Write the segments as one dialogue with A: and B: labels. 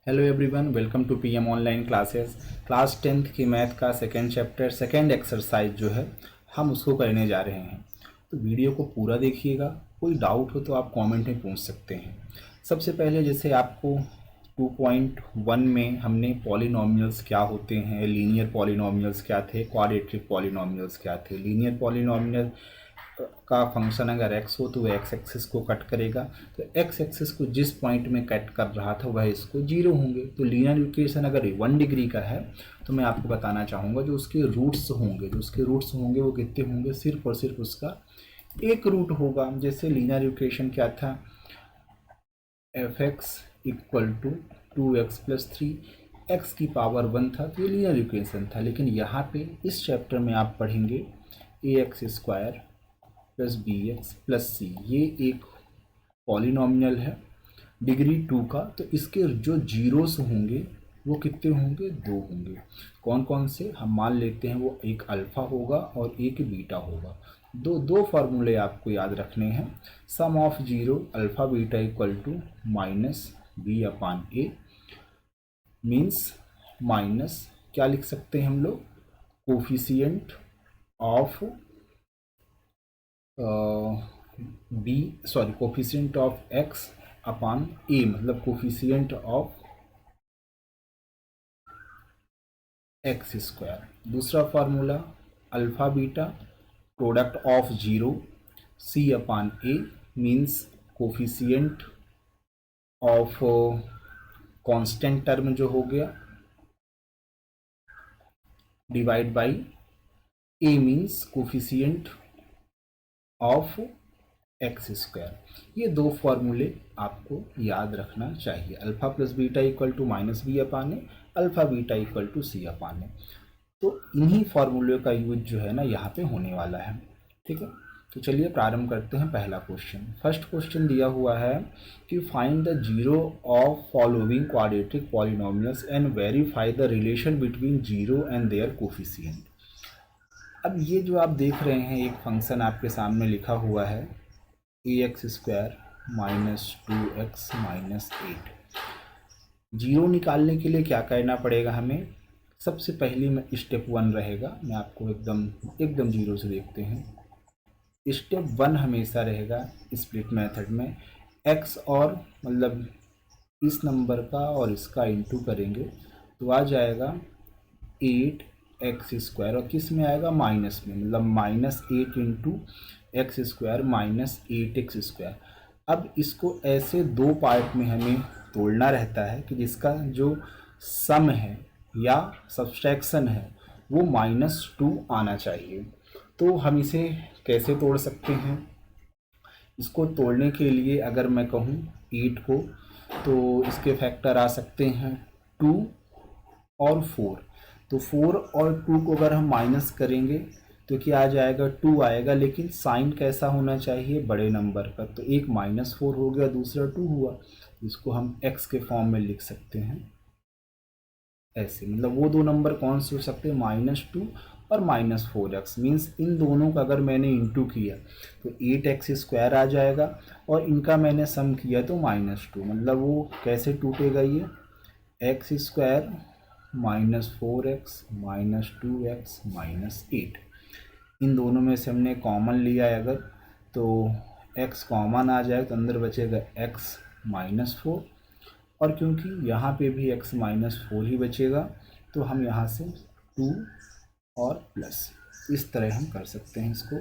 A: Hello everyone, welcome to PM online classes. Class 10th की math का second chapter second exercise जो है हम उसको करने जा रहे हैं। तो वीडियो को पूरा देखिएगा। कोई डाउट हो तो आप कमेंट में पूछ सकते हैं। सबसे पहले जैसे आपको 2.1 में हमने पॉलिनॉमियल्स क्या होते हैं, लीनियर पॉलिनॉमियल्स क्या थे, क्वाड्रेटिक पॉलिनॉमियल्स क्या थे। लीनियर पॉलिनॉमियल का फंक्शन अगर x हो तो वह x एक्सिस को कट करेगा, तो x एक्सिस को जिस पॉइंट में कट कर रहा था वह इसको जीरो होंगे। तो लीनियर इक्वेशन अगर 1 डिग्री का है तो मैं आपको बताना चाहूँगा जो उसके रूट्स होंगे वो कितने होंगे, सिर्फ और सिर्फ उसका एक रूट होगा। जैसे लीनियर इक्वेशन क्या था, f x equal to 2x+3, x की पावर 1 था, तो ये लीनियर इक्वेशन था। लेकिन यहाँ पे इस चैप्टर में आप पढ़ेंगे ax² plus bx plus c, ये एक पॉलिनॉमियल है डिग्री 2 का। तो इसके जो जीरोस होंगे वो कितने होंगे, 2 होंगे। कौन कौन से, हम मान लेते हैं वो एक अल्फ़ा होगा और एक बीटा होगा। दो फार्मूले आपको याद रखने हैं। Sum of zero alpha beta equal to minus b/a means minus क्या लिख सकते हैं हम लोग, coefficient of coefficient of x upon a, मतलब कोफिशिएंट ऑफ x²। दूसरा formula alpha beta product of zero c/a means coefficient of constant term जो हो गया divide by a means coefficient of x²। ये दो फॉर्मूले आपको याद रखना चाहिए। Alpha plus beta equal to minus b/a, alpha beta equal to c/a। तो इन्हीं फॉर्मूले का यूज जो है ना यहाँ पे होने वाला है। ठीक है, तो चलिए प्रारंभ करते हैं। पहला क्वेश्चन, फर्स्ट क्वेश्चन दिया हुआ है कि find the zero of following quadratic polynomials and verify the relation between zero and their coefficient. अब ये जो आप देख रहे हैं एक फंक्शन आपके सामने लिखा हुआ है ax² minus 2x minus 8। Zero निकालने के लिए क्या करना पड़ेगा हमें, सबसे पहले में स्टेप 1 रहेगा। मैं आपको एकदम जीरो से देखते हैं। स्टेप 1 हमेशा रहेगा स्प्लिट मेथड में, x और मतलब इस नंबर का और इसका इंटू करेंगे तो आ जाएगा 8x² और किस में आएगा, माइनस में, मतलब -8 इंटू x² माइनस 8x²। अब इसको ऐसे दो पार्ट में हमें तोड़ना रहता है कि जिसका जो सम है या सब्सट्रैक्शन है वो -2 आना चाहिए। तो हम इसे कैसे तोड़ सकते हैं, इसको तोड़ने के लिए अगर मैं कहूँ 8 को, तो इसके फैक्टर आ सकते हैं 2 और 4। तो 4 और 2 को अगर हम माइनस करेंगे तो क्या आ जाएगा, 2 आएगा। लेकिन साइन कैसा होना चाहिए, बड़े नंबर का। तो एक -4 हो गया, दूसरा 2 हुआ। इसको हम x के फॉर्म में लिख सकते हैं ऐसे। मतलब वो दो नंबर कौन से हो सकते हैं, -2 और -4x। मीन्स इन दोनों का अगर मैंने इंटू किया तो 8x² आ जाएगा और इनका मैंने सम किया तो -2। मतलब वो कैसे टूटेगा, ये x² -4x -2x -8। इन दोनों में से हमने कॉमन लिया है अगर, तो x कॉमन आ जाएगा तो अंदर बचेगा x -4। और क्योंकि यहाँ पे भी x -4 ही बचेगा तो हम यहाँ से 2 और प्लस, इस तरह हम कर सकते हैं इसको।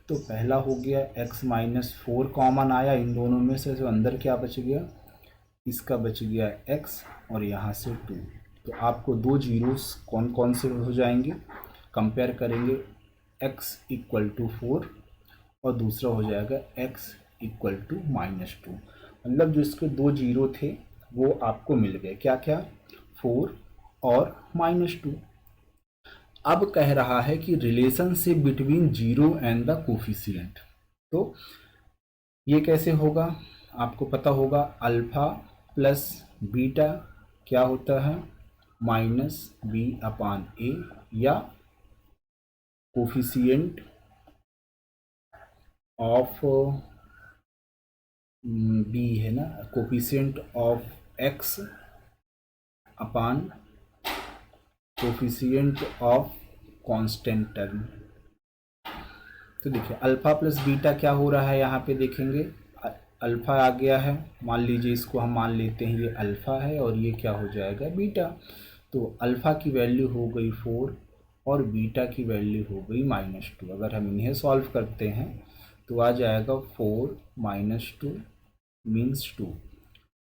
A: तो पहला हो गया x -4 कॉमन आया इन दोनों में से, तो अंदर क्या बच गया, इसका बच गया x और यहाँ से 2। तो आपको दो जीरोस कौन कौन से हो जाएंगे, कंपेयर करेंगे, x इक्वल टू 4 और दूसरा हो जाएगा x इक्वल टू -2। मतलब जो इसके दो जीरो थे वो आपको मिल गए, क्या क्या, 4 और -2। अब कह रहा है कि relationship between zero and the coefficient. तो ये कैसे होगा, आपको पता होगा अल्फा प्लस बीटा क्या होता है, -b/a, या कोफिशिएंट ऑफ b है ना, coefficient of x upon coefficient of constant term. तो देखिए अल्फ़ा प्लस बीटा क्या हो रहा है, यहाँ पे देखेंगे अल्फ़ा आ गया है, मान लीजिए इसको हम मान लेते हैं ये अल्फ़ा है और ये क्या हो जाएगा बीटा। तो अल्फ़ा की वैल्यू हो गई 4 और बीटा की वैल्यू हो गई -2। अगर हम इन्हें सॉल्व करते हैं तो आ जाएगा 4 - 2 means 2।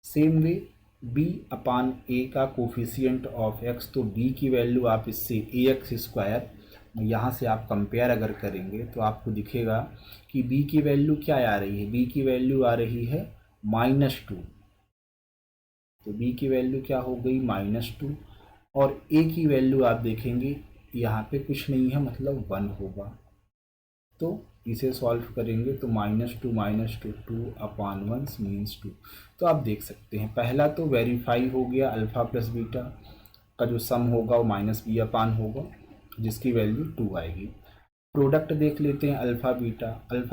A: Same way b upon a का कोफिशिएंट ऑफ x, तो b की वैल्यू आप इससे ax² यहाँ से आप कंपेयर अगर करेंगे तो आपको दिखेगा कि b की वैल्यू क्या आ रही है, b की वैल्यू आ रही है -2। तो b की वैल्यू क्या हो गई -2 और a की वैल्यू आप देखेंगे यहाँ पे कुछ नहीं है, मतलब 1 होगा। तो इसे सॉल्व करेंगे तो -2 - 2 अपान 1 मीन्स 2। तो आप देख सकते हैं पहला तो वेरीफाई हो गया, अल्फ़ा प्लस बीटा का जो सम होगा वो -b अपान होगा जिसकी वैल्यू 2 आएगी। प्रोडक्ट देख लेते हैं अल्फ़ा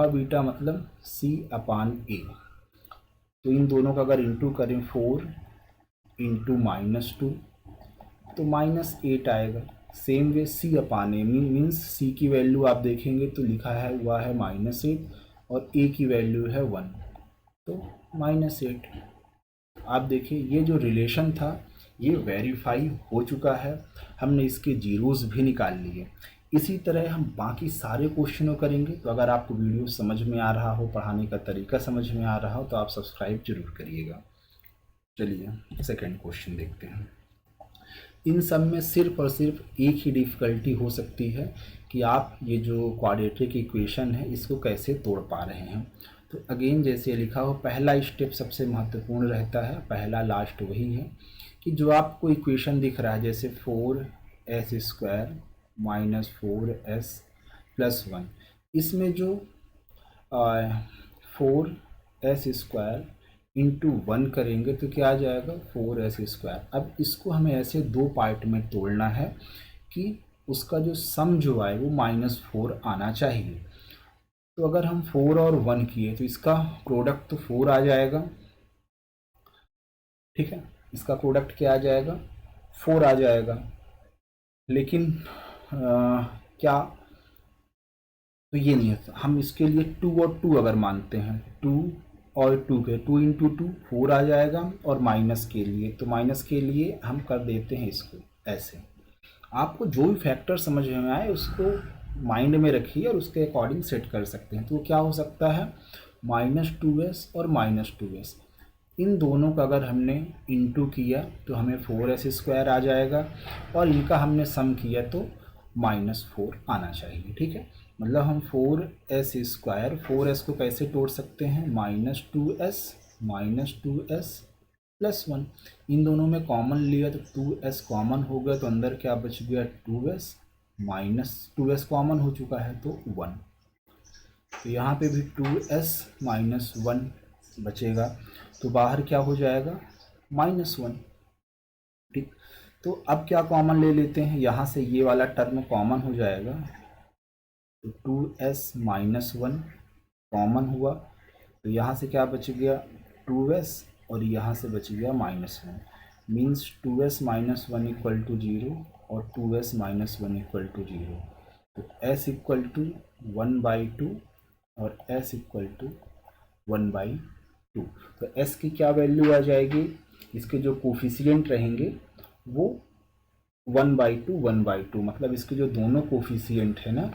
A: बीटा मतलब c अपान a। तो इन दोनों का अगर इंटू करें 4 इंटू -2 तो -8 आएगा। सेम वे c अपान ए मीन्स c की वैल्यू आप देखेंगे तो लिखा है हुआ है -8 और a की वैल्यू है 1, तो -8। आप देखिए ये जो रिलेशन था ये वेरीफाई हो चुका है, हमने इसके जीरोज़ भी निकाल लिए। इसी तरह हम बाकी सारे क्वेश्चनों करेंगे। तो अगर आपको वीडियो समझ में आ रहा हो, पढ़ाने का तरीका समझ में आ रहा हो तो आप सब्सक्राइब जरूर करिएगा। चलिए सेकंड क्वेश्चन देखते हैं। इन सब में सिर्फ और सिर्फ एक ही डिफ़िकल्टी हो सकती है कि आप ये जो क्वाड्रेटिक इक्वेशन है इसको कैसे तोड़ पा रहे हैं। तो अगेन जैसे लिखा हो पहला स्टेप सबसे महत्वपूर्ण रहता है, पहला लास्ट वही है कि जो आपको इक्वेशन दिख रहा है जैसे 4s² - 4s + 1, इसमें जो 4s² इंटू 1 करेंगे तो क्या आ जाएगा 4s²। अब इसको हमें ऐसे दो पार्ट में तोड़ना है कि उसका जो सम जो आए वो -4 आना चाहिए। तो अगर हम 4 और 1 किए तो इसका प्रोडक्ट तो 4 आ जाएगा, ठीक है, इसका प्रोडक्ट क्या आ जाएगा 4 आ जाएगा। लेकिन क्या, तो ये नहीं है, हम इसके लिए 2 और 2 अगर मानते हैं 2 और 2 के 2 इंटू 2 4 आ जाएगा। और माइनस के लिए तो माइनस के लिए हम कर देते हैं इसको ऐसे। आपको जो भी फैक्टर समझ में आए उसको माइंड में रखिए और उसके अकॉर्डिंग सेट कर सकते हैं। तो क्या हो सकता है -2s और -2s, इन दोनों का अगर हमने इंटू किया तो हमें 4s² आ जाएगा और इनका हमने सम किया तो -4 आना चाहिए, ठीक है। मतलब हम 4s², 4s को कैसे तोड़ सकते हैं -2s + 1, इन दोनों में कॉमन लिया तो 2s कॉमन हो गया तो अंदर क्या बच गया 2s, -2s कॉमन हो चुका है तो 1। तो यहाँ पे भी 2s - 1 बचेगा तो बाहर क्या हो जाएगा -1, ठीक। तो अब क्या कॉमन ले लेते हैं, यहाँ से ये वाला टर्म कॉमन हो जाएगा तो 2s - 1 कॉमन हुआ तो यहाँ से क्या बच गया 2s और यहाँ से बच गया -1 मीन्स 2s - 1 = 0 और 2s - 1 = 0। तो s = 1/2 और s = 1/2। तो s की क्या वैल्यू आ जाएगी, इसके जो कोफिशिएंट रहेंगे वो 1/2 1/2, मतलब इसके जो दोनों कोफिशिएंट है ना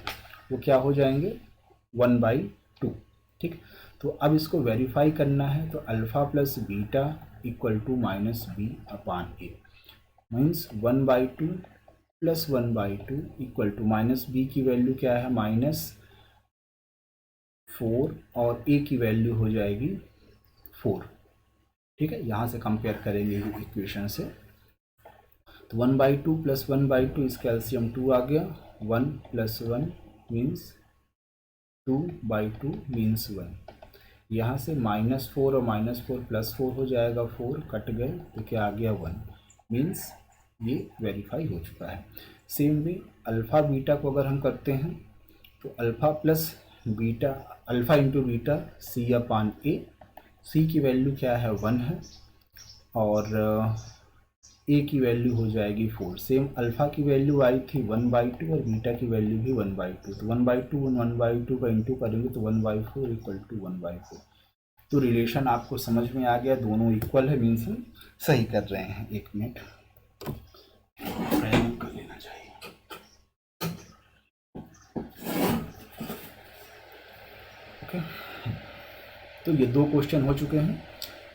A: वो क्या हो जाएंगे 1/2, ठीक। तो अब इसको वेरीफाई करना है तो alpha plus beta equal to -b upon a means 1/2 + 1/2 equal to -b की वैल्यू क्या है -4 और a की वैल्यू हो जाएगी 4, ठीक है। यहाँ से कंपेयर करेंगे इक्वेशन से तो 1/2 + 1/2 इसका एलसीएम 2 आ गया, 1 + 1 मीन्स 2/2 मीन्स 1। यहाँ से -4 और -4 +4 हो जाएगा, 4 कट गए तो क्या आ गया 1 मीन्स ये वेरीफाई हो चुका है। सेम वे अल्फ़ा बीटा को अगर हम करते हैं तो alpha plus beta, alpha into beta c upon a, c की वैल्यू क्या है 1 है और ए की वैल्यू हो जाएगी 4। सेम अल्फ़ा की वैल्यू आई थी 1/2 और बीटा की वैल्यू भी 1/2। तो 1/2 1/2 का इंटू करेंगे तो 1/4 इक्वल टू 1/4। तो रिलेशन आपको समझ में आ गया, दोनों इक्वल है, मीन्स हम सही कर रहे हैं। 1 मिनट प्रयोग कर लेना चाहिए। ओके, तो ये 2 क्वेश्चन हो चुके हैं।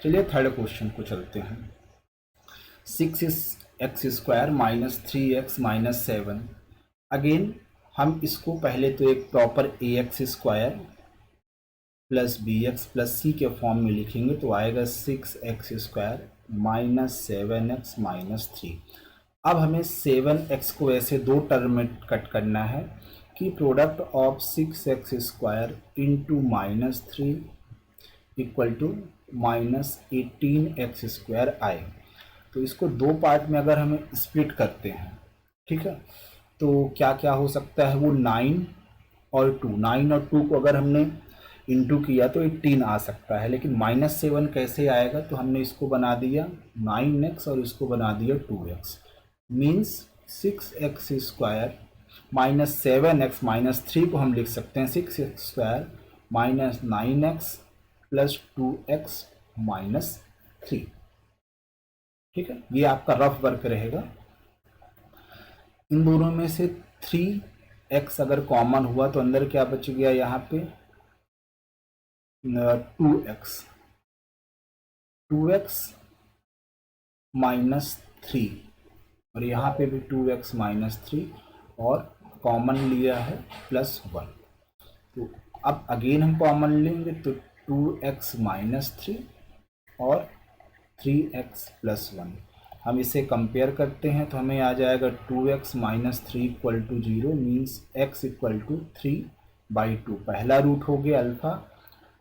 A: चलिए थर्ड क्वेश्चन को चलते हैं। 6x² minus 3x minus 7। Again हम इसको पहले तो एक proper ax² plus bx plus c के फॉर्म में लिखेंगे तो आएगा 6x² माइनस 7x माइनस 3। अब हमें 7x को ऐसे दो टर्म में कट करना है कि product of 6x² into minus 3 equal to minus 18x² आए। तो इसको दो पार्ट में अगर हमें स्प्लिट करते हैं, ठीक है, तो क्या क्या हो सकता है, वो 9 और 2 को अगर हमने इंटू किया तो 18 आ सकता है। लेकिन माइनस 7 कैसे आएगा, तो हमने इसको बना दिया 9x और इसको बना दिया 2x, means 6x² minus 7x minus 3 को हम लिख सकते हैं 6x² minus 9x plus 2x minus 3। ठीक है, ये आपका रफ वर्क रहेगा। इन दोनों में से 3x अगर कॉमन हुआ तो अंदर क्या बच गया, यहाँ पे 2x माइनस 3 और यहाँ पे भी 2x माइनस 3 और कॉमन लिया है प्लस 1। तो अब अगेन हम कॉमन लेंगे तो 2x माइनस 3 और 3x प्लस 1। हम इसे कंपेयर करते हैं तो हमें आ जाएगा 2x minus 3 equal to 0, means x equal to 3/2 पहला रूट हो गया अल्फ़ा,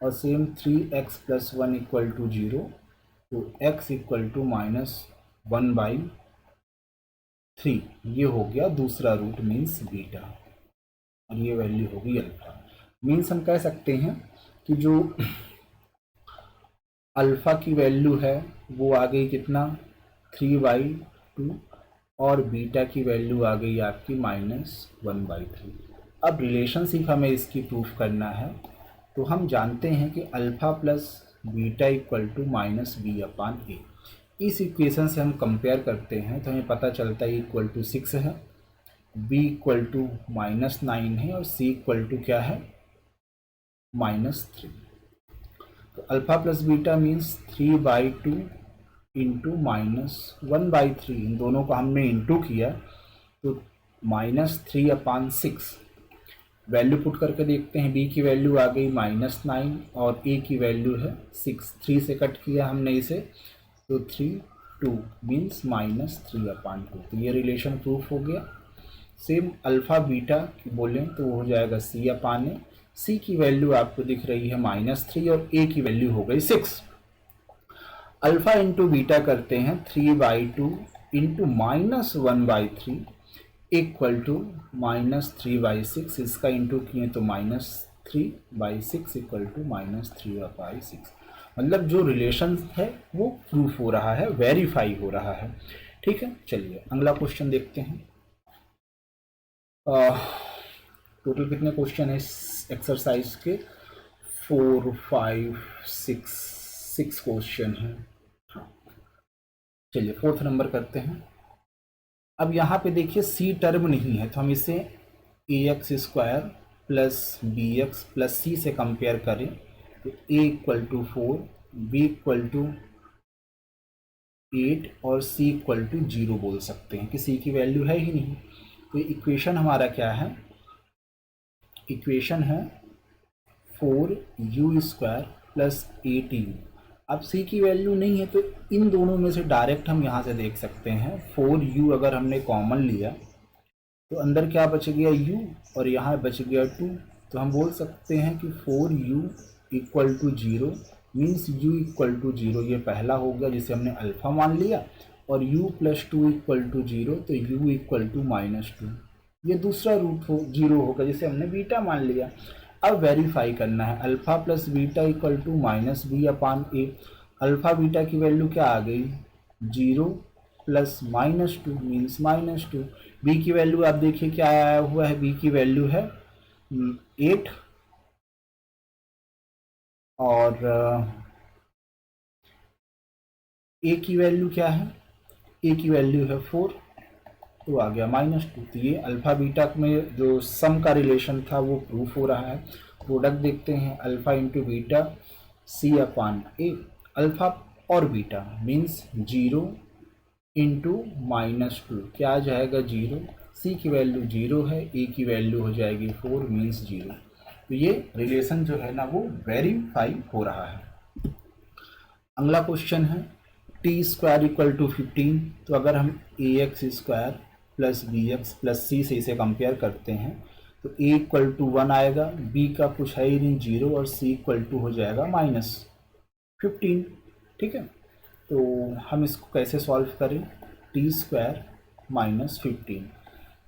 A: और same 3x plus 1 equal to 0, तो x इक्वल टू माइनस 1/3 ये हो गया दूसरा रूट, मीन्स बीटा, और ये वैल्यू होगी अल्फ़ा। मीन्स हम कह सकते हैं कि जो अल्फ़ा की वैल्यू है वो आ गई कितना, 3/2, और बीटा की वैल्यू आ गई आपकी -1/3। अब रिलेशनशिप हमें इसकी प्रूफ करना है, तो हम जानते हैं कि alpha plus beta equal to -b/a। इस इक्वेशन से हम कंपेयर करते हैं तो हमें पता चलता है इक्वल टू 6 है, b इक्वल टू -9 है और c इक्वल टू क्या है, -3। तो alpha plus beta means 3/2 into -1/3, इन दोनों को हमने इंटू किया तो -3/6। वैल्यू पुट करके देखते हैं, b की वैल्यू आ गई -9 और a की वैल्यू है 6, 3 से कट किया हमने इसे तो 3/2 मीन्स -3/2। तो ये रिलेशन प्रूफ हो गया। सेम अल्फ़ा बीटा बोलें तो वो हो जाएगा c/a। c की वैल्यू आपको दिख रही है -3 और a की वैल्यू हो गई 6। अल्फ़ा इंटू बीटा करते हैं 3/2 इंटू -1/3 इक्वल टू -3/6। इसका इंटू किए तो -3/6 इक्वल टू -3/6। मतलब जो रिलेशन है वो प्रूफ हो रहा है, वेरीफाई हो रहा है। ठीक है, चलिए अगला क्वेश्चन देखते हैं। टोटल कितने क्वेश्चन है इस एक्सरसाइज के, 4 5 6 क्वेश्चन हैं। चलिए फोर्थ नंबर करते हैं। अब यहाँ पे देखिए c टर्म नहीं है तो हम इसे ax² plus bx plus c से कंपेयर करें तो a equal to 4, b equal to 8 और c इक्वल टू 0 बोल सकते हैं कि c की वैल्यू है ही नहीं। तो इक्वेशन हमारा क्या है, इक्वेशन है 4u² प्लस 8u। अब c की वैल्यू नहीं है तो इन दोनों में से डायरेक्ट हम यहाँ से देख सकते हैं 4u अगर हमने कॉमन लिया तो अंदर क्या बच गया u और यहाँ बच गया 2। तो हम बोल सकते हैं कि 4u equal to 0 means u equal to 0, ये पहला हो गया जिसे हमने अल्फ़ा मान लिया, और u प्लस 2 इक्वल टू 0 तो u इक्वल टू -2, ये दूसरा रूट 0 होगा जिसे हमने बीटा मान लिया। अब वेरीफाई करना है, alpha plus beta equal to -b/a। Alpha beta की वैल्यू क्या आ गई 0 प्लस -2 मीन्स -2। बी की वैल्यू आप देखिए क्या आया हुआ है, बी की वैल्यू है 8 और ए की वैल्यू क्या है, ए की वैल्यू है 4, तो आ गया -2। तो ये अल्फा बीटा में जो सम का रिलेशन था वो प्रूफ हो रहा है। प्रोडक्ट देखते हैं, अल्फा इंटू बीटा सी अपान ए। अल्फा और बीटा मीन्स 0 इंटू -2 क्या आ जाएगा 0। सी की वैल्यू 0 है, ए की वैल्यू हो जाएगी 4 मीन्स 0। तो ये रिलेशन जो है ना वो वेरीफाई हो रहा है। अगला क्वेश्चन है टी स्क्वायर इक्वल टू 15। तो अगर हम a x square plus b x plus c से इसे कंपेयर करते हैं तो ए इक्वल टू 1 आएगा, बी का कुछ है ही नहीं 0 और सी इक्वल टू हो जाएगा -15। ठीक है, तो हम इसको कैसे सॉल्व करें, टी स्क्वायर -15।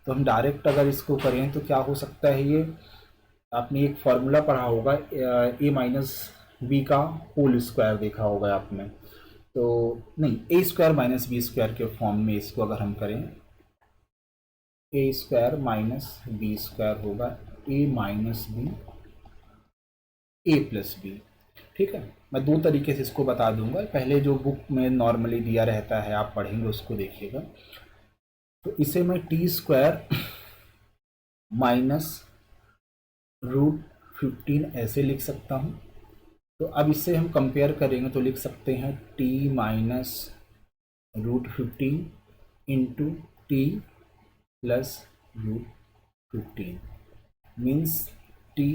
A: तो हम डायरेक्ट अगर इसको करें तो क्या हो सकता है, ये आपने एक फॉर्मूला पढ़ा होगा ए माइनस बी का होल स्क्वायर देखा होगा आपने, तो नहीं ए स्क्वायर माइनस बी स्क्वायर के फॉर्म में इसको अगर हम करें, ए स्क्वायर माइनस बी स्क्वायर होगा ए माइनस बी ए प्लस बी। ठीक है, मैं दो तरीके से इसको बता दूंगा, पहले जो बुक में नॉर्मली दिया रहता है आप पढ़ेंगे उसको देखिएगा। तो इसे मैं टी स्क्वायर माइनस √15 ऐसे लिख सकता हूँ। तो अब इससे हम कंपेयर करेंगे तो लिख सकते हैं t minus √15 into t plus √15 means t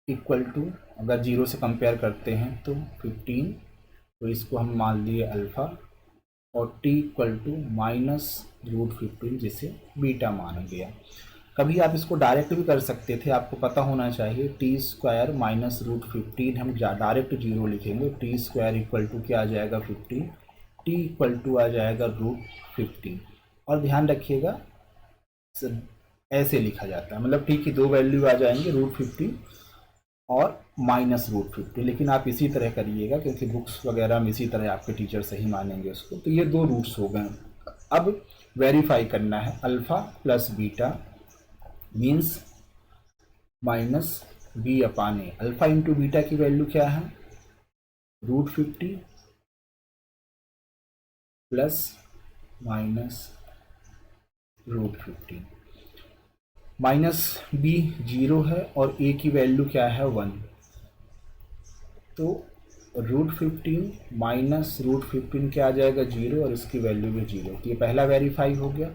A: equal to, अगर 0 से कंपेयर करते हैं तो 15, तो इसको हम मान लिए अल्फ़ा, और टी इक्वल टू -√15 जिसे बीटा माना गया। कभी आप इसको डायरेक्ट भी कर सकते थे, आपको पता होना चाहिए टी स्क्वायर -√15 हम डायरेक्ट 0 लिखेंगे, टी स्क्वायर इक्वल टू क्या आ जाएगा 15, टी इक्वल टू आ जाएगा √15। और ध्यान रखिएगा ऐसे लिखा जाता है, मतलब टी की दो वैल्यू आ जाएंगे √15 और -√15, लेकिन आप इसी तरह करिएगा क्योंकि बुक्स वगैरह में इसी तरह आपके टीचर सही मानेंगे उसको। तो ये दो रूट्स हो गए। अब वेरीफाई करना है, alpha plus beta means minus b upon a. Alpha into beta की वैल्यू क्या है, √50 प्लस माइनस √15। माइनस बी 0 है और ए की वैल्यू क्या है 1, तो √15 माइनस √15 क्या आ जाएगा 0 और इसकी वैल्यू भी 0। तो ये पहला वेरीफाई हो गया।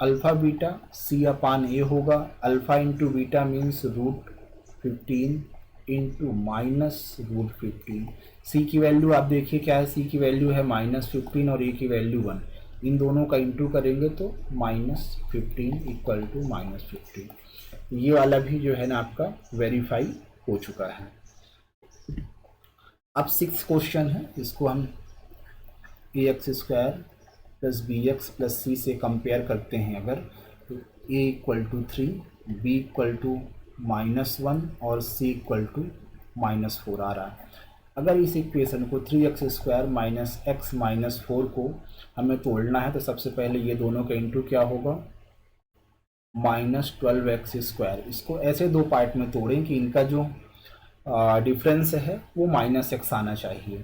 A: अल्फ़ा बीटा सी अपान ए होगा, alpha into beta means √15 into -√15। सी की वैल्यू आप देखिए क्या है, सी की वैल्यू है -15 और ए की वैल्यू 1, इन दोनों का इंटू करेंगे तो -15 इक्वल टू -15। ये वाला भी जो है ना आपका वेरीफाई हो चुका है। अब 6 क्वेश्चन है, इसको हम a x square plus b x plus c से कंपेयर करते हैं अगर, तो a equal to 3, b equal to -1 और सी इक्वल टू -4 आ रहा है। अगर इस इक्वेशन को 3x² माइनस एक्स माइनस 4 को हमें तोड़ना है तो सबसे पहले ये दोनों का इंटू क्या होगा, -12x²। इसको ऐसे दो पार्ट में तोड़ें कि इनका जो डिफरेंस है वो -x आना चाहिए।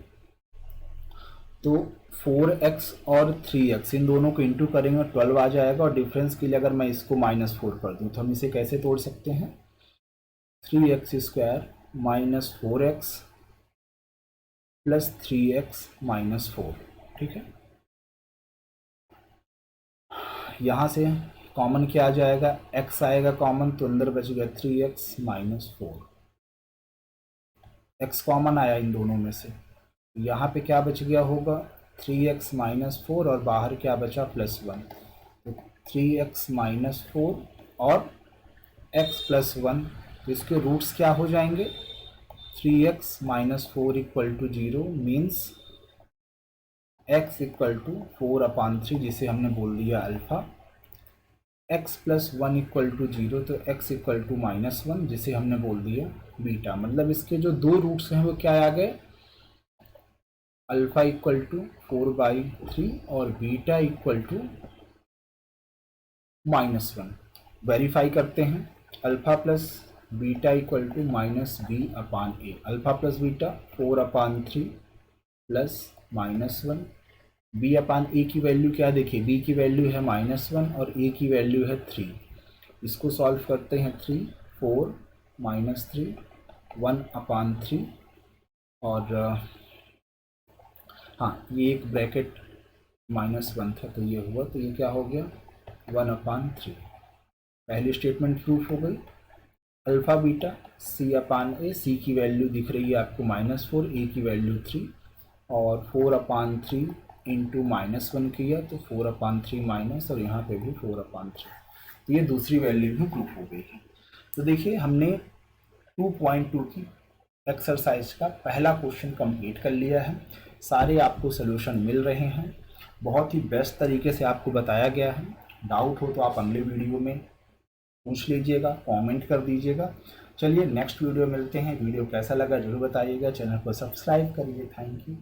A: तो 4x और 3x इन दोनों को इंटू करेंगे 12 आ जाएगा, और डिफरेंस के लिए अगर मैं इसको -4 कर दूं तो हम इसे कैसे तोड़ सकते हैं, 3x² minus 4x plus 3x minus 4। ठीक है, यहाँ से कॉमन क्या आ जाएगा, x आएगा कॉमन, तो अंदर बच गया 3x माइनस 4। x कॉमन आया इन दोनों में से, यहाँ पे क्या बच गया होगा 3x माइनस 4 और बाहर क्या बचा +1, तो 3x माइनस 4 और x प्लस 1, इसके रूट्स क्या हो जाएंगे, 3x minus 4 equal to 0 means x equal to 4/3 जिसे हमने बोल दिया alpha, x plus 1 equal to 0 तो x इक्वल टू -1 जिसे हमने बोल दिया बीटा। मतलब इसके जो दो रूट्स हैं वो क्या आ गए, अल्फा इक्वल टू 4/3 और बीटा इक्वल टू -1। वेरीफाई करते हैं। Alpha plus beta equal to -b/a। Alpha plus beta 4/3 plus -1। b/a की वैल्यू क्या देखिए, b की वैल्यू है -1 और a की वैल्यू है 3। इसको सॉल्व करते हैं। 3 4 -3 1/3 और हाँ ये एक ब्रैकेट -1 था तो ये हुआ, तो ये क्या हो गया 1/3। पहली स्टेटमेंट प्रूफ हो गई। अल्फा बीटा c/a, c की वैल्यू दिख रही है आपको -4, a की वैल्यू 3 और 4/3 इंटू -1 किया तो 4/3 माइनस और यहाँ पे भी 4/3। तो ये दूसरी वैल्यू भी प्रूफ हो गई है। तो देखिए हमने 2.2 की एक्सरसाइज का पहला क्वेश्चन कंप्लीट कर लिया है। सारे आपको सोल्यूशन मिल रहे हैं, बहुत ही बेस्ट तरीके से आपको बताया गया है। डाउट हो तो आप अगले वीडियो में पूछ लीजिएगा, कमेंट कर दीजिएगा। चलिए नेक्स्ट वीडियो मिलते हैं। वीडियो कैसा लगा जरूर बताइएगा, चैनल को सब्सक्राइब करिए। Thank you.